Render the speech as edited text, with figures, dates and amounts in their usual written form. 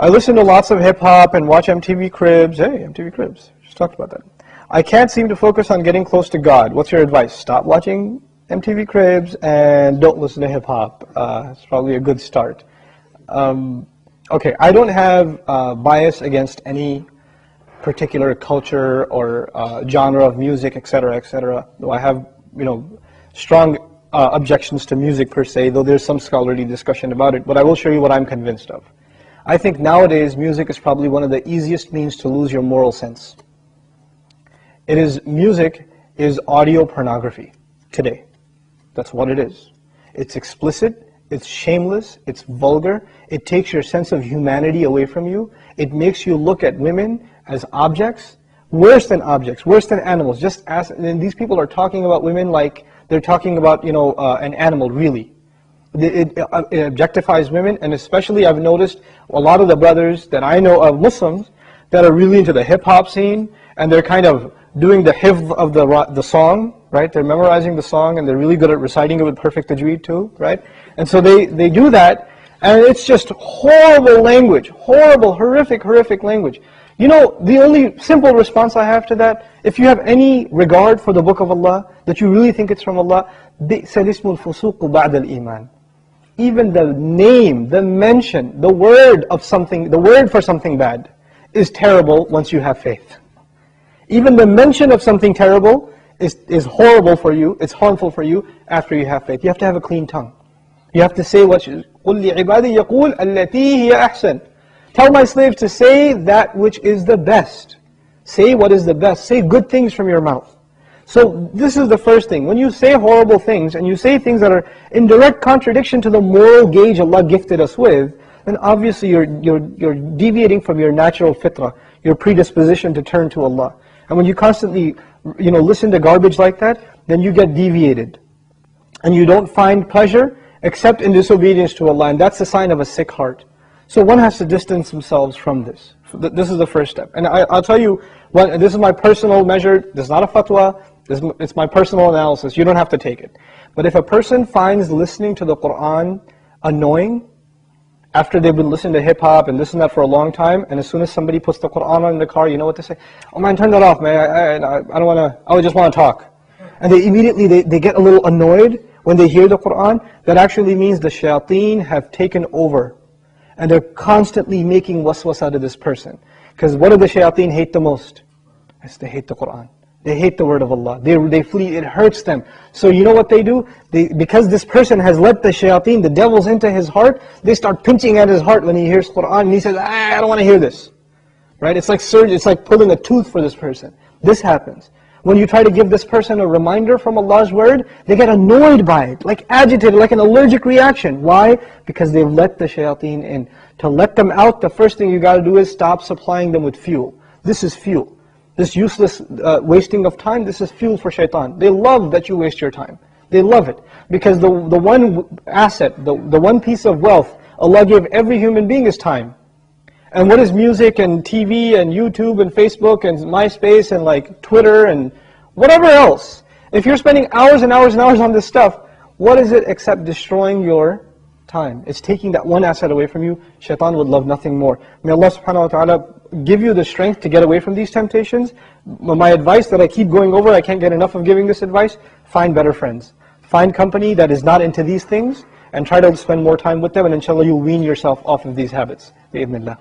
I listen to lots of hip-hop and watch MTV Cribs. Hey, MTV Cribs. Just talked about that. I can't seem to focus on getting close to God. What's your advice? Stop watching MTV Cribs and don't listen to hip-hop. It's probably a good start. Okay, I don't have bias against any particular culture or genre of music, etc., etc. Though I have, strong objections to music per se, though there's some scholarly discussion about it. But I will show you what I'm convinced of. I think nowadays music is probably one of the easiest means to lose your moral sense. Music is audio pornography today. That's what it is. It's explicit. It's shameless, it's vulgar, it takes your sense of humanity away from you, it makes you look at women as objects, worse than animals. Just as, and these people are talking about women like they're talking about, an animal, really. It objectifies women, and especially I've noticed a lot of the brothers that I know of Muslims that are really into the hip-hop scene, and they're kind of doing the hifz of the song, right? They're memorizing the song, and they're really good at reciting it with perfect tajweed too, right? And so they do that, and it's just horrible language, horrible, horrific language. The only simple response I have to that, if you have any regard for the Book of Allah, that you really think it's from Allah, بِئْسَ الْإِسْمُ الْفُسُوقُ بَعْدَ الْإِيمَانِ. Even the name, the mention, the word for something bad is terrible once you have faith. Even the mention of something terrible is horrible for you, it's harmful for you after you have faith. You have to have a clean tongue. You have to say what قُلْ لِعِبَادِي يَقُولْ الَّتِي هِيَ أَحْسَنُ. Tell my slaves to say that which is the best. Say what is the best. Say good things from your mouth. So this is the first thing. When you say horrible things, and you say things that are in direct contradiction to the moral gauge Allah gifted us with, then obviously you're deviating from your natural fitrah, your predisposition to turn to Allah. And when you constantly listen to garbage like that, then you get deviated. And you don't find pleasure except in disobedience to Allah. And that's a sign of a sick heart. So one has to distance themselves from this. This is the first step. And I'll tell you, this is my personal measure. This is not a fatwa. It's my personal analysis. You don't have to take it. But if a person finds listening to the Qur'an annoying, after they've been listening to hip-hop and this and that for a long time, and as soon as somebody puts the Qur'an on in the car, you know what they say? Oh man, turn that off, man. I don't want to, I just want to talk. And they immediately, they get a little annoyed when they hear the Qur'an. That actually means the shayateen have taken over. And they're constantly making waswas out of this person. Because what do the shayateen hate the most? Yes, they hate the Qur'an. They hate the word of Allah. They flee, it hurts them. So you know what they do? Because this person has let the shayateen, the devils, into his heart, they start pinching at his heart when he hears Qur'an, and he says, I don't want to hear this. Right? It's like surgery, it's like pulling a tooth for this person. This happens. When you try to give this person a reminder from Allah's word, they get annoyed by it, like agitated, like an allergic reaction. Why? Because they've let the shayateen in. To let them out, the first thing you got to do is stop supplying them with fuel. This is fuel. This useless wasting of time, this is fuel for shaitan. They love that you waste your time. They love it. Because the one asset, the one piece of wealth Allah gave every human being is time. And what is music and TV and YouTube and Facebook and MySpace and like Twitter and whatever else? If you're spending hours and hours and hours on this stuff, what is it except destroying your time? It's taking that one asset away from you. Shaitan would love nothing more. May Allah subhanahu wa ta'ala give you the strength to get away from these temptations. My advice that I keep going over, I can't get enough of giving this advice, find better friends. Find company that is not into these things and try to spend more time with them, and inshallah you'll wean yourself off of these habits. Bi-idhnillah.